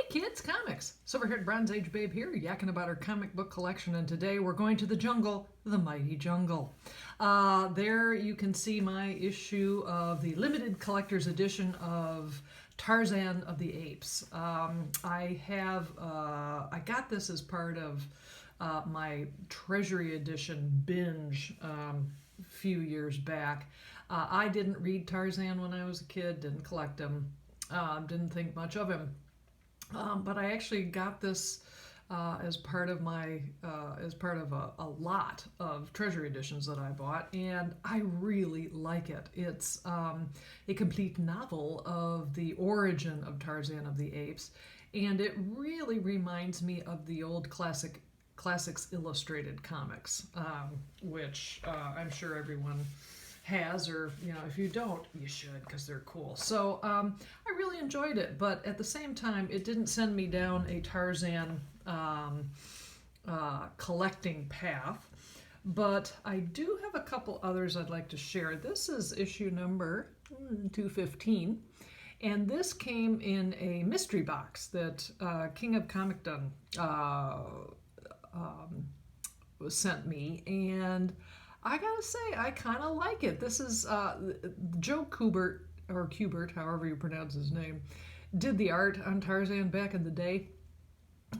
Kids, comics. Silver-haired Bronze Age babe here, yakking about her comic book collection, and today we're going to the jungle, the mighty jungle. There you can see my issue of the limited collector's edition of Tarzan of the Apes. I got this as part of my Treasury Edition binge a few years back. I didn't read Tarzan when I was a kid, didn't collect him, didn't think much of him. But I actually got this as part of my a lot of Treasury editions that I bought, and I really like it. It's a complete novel of the origin of Tarzan of the Apes, and it really reminds me of the old Classics Illustrated comics, which I'm sure everyone has, or if you don't, you should, because they're cool. So I really enjoyed it, but at the same time it didn't send me down a Tarzan collecting path. But I do have a couple others I'd like to share. This is issue number 215, and this came in a mystery box that King of Comicdom sent me, and I gotta say, I kind of like it. This is Joe Kubert, or Kubert, however you pronounce his name, did the art on Tarzan back in the day.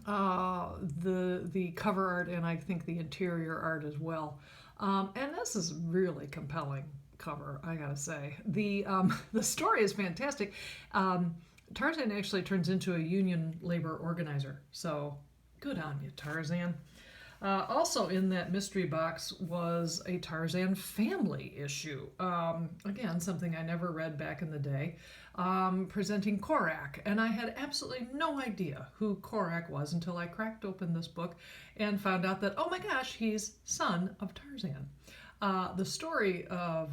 The cover art, and I think the interior art as well. And this is really compelling cover, I gotta say. The story is fantastic. Tarzan actually turns into a union labor organizer, so good on you, Tarzan. Also in that mystery box was a Tarzan family issue. Again, something I never read back in the day, presenting Korak. And I had absolutely no idea who Korak was until I cracked open this book and found out that, oh my gosh, he's son of Tarzan. The story of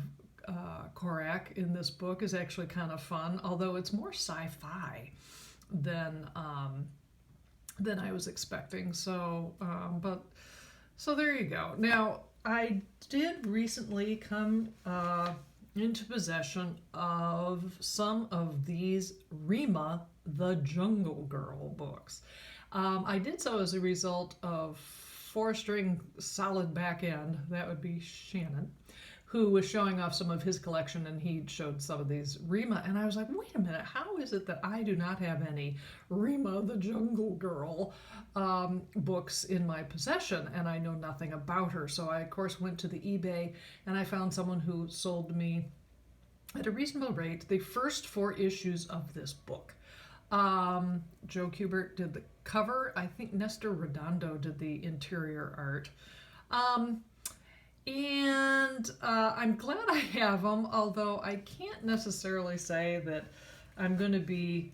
Korak in this book is actually kind of fun, although it's more sci-fi than I was expecting. So there you go. Now, I did recently come into possession of some of these Rima, the Jungle Girl books. I did so as a result of four-string solid back end, that would be Shannon, who was showing off some of his collection, and he showed some of these Rima, and I was like, wait a minute, how is it that I do not have any Rima the Jungle Girl books in my possession, and I know nothing about her? So I, of course, went to the eBay, and I found someone who sold me, at a reasonable rate, the first 4 issues of this book. Joe Kubert did the cover. I think Nestor Redondo did the interior art. And I'm glad I have them, although I can't necessarily say that I'm going to be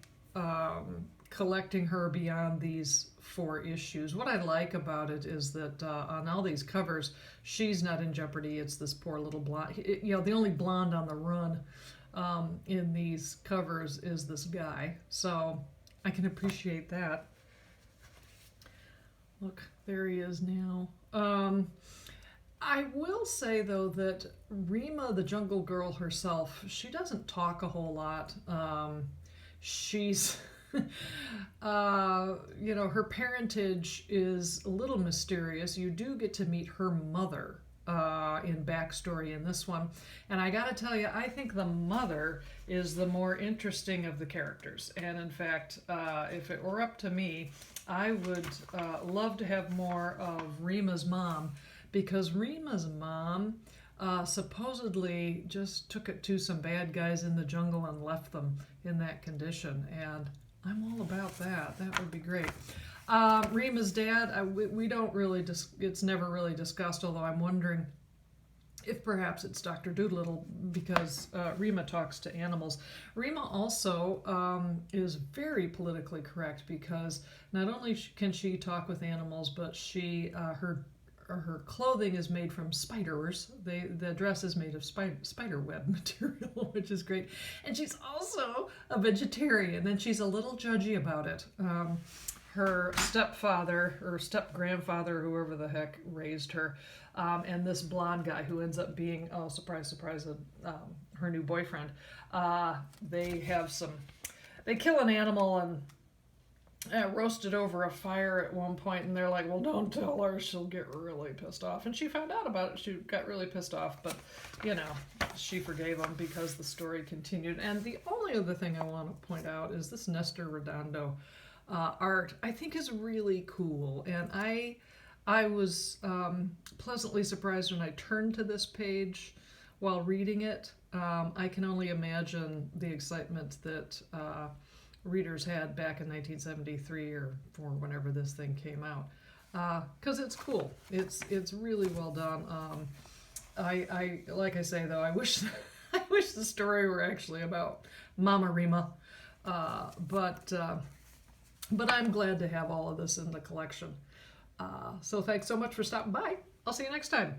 collecting her beyond these 4 issues. What I like about it is that on all these covers, she's not in jeopardy. It's this poor little blonde. The only blonde on the run in these covers is this guy. So I can appreciate that. Look, there he is now. I will say, though, that Rima, the Jungle Girl herself, she doesn't talk a whole lot. She's, her parentage is a little mysterious. You do get to meet her mother in backstory in this one. And I gotta tell you, I think the mother is the more interesting of the characters. And in fact, if it were up to me, I would love to have more of Rima's mom, because Rima's mom supposedly just took it to some bad guys in the jungle and left them in that condition, and I'm all about that. That would be great. Rima's dad, we don't really, it's never really discussed, although I'm wondering if perhaps it's Dr. Doolittle, because Rima talks to animals. Rima also is very politically correct, because not only can she talk with animals, but her clothing is made from spiders. The dress is made of spider web material, which is great. And she's also a vegetarian, and she's a little judgy about it. Her stepfather or step-grandfather, whoever the heck raised her, and this blonde guy who ends up being, oh, surprise, surprise, her new boyfriend, they kill an animal, and roasted over a fire at one point, and they're like, well, don't tell her, she'll get really pissed off. And she found out about it. She got really pissed off, but, you know, she forgave him because the story continued. And the only other thing I want to point out is this Nestor Redondo art, I think, is really cool. And I was pleasantly surprised when I turned to this page while reading it. I can only imagine the excitement that readers had back in 1973 or for whenever this thing came out, because it's cool. It's really well done. I like I say though, I wish I wish the story were actually about Mama Rima, but I'm glad to have all of this in the collection. So thanks so much for stopping by. I'll see you next time.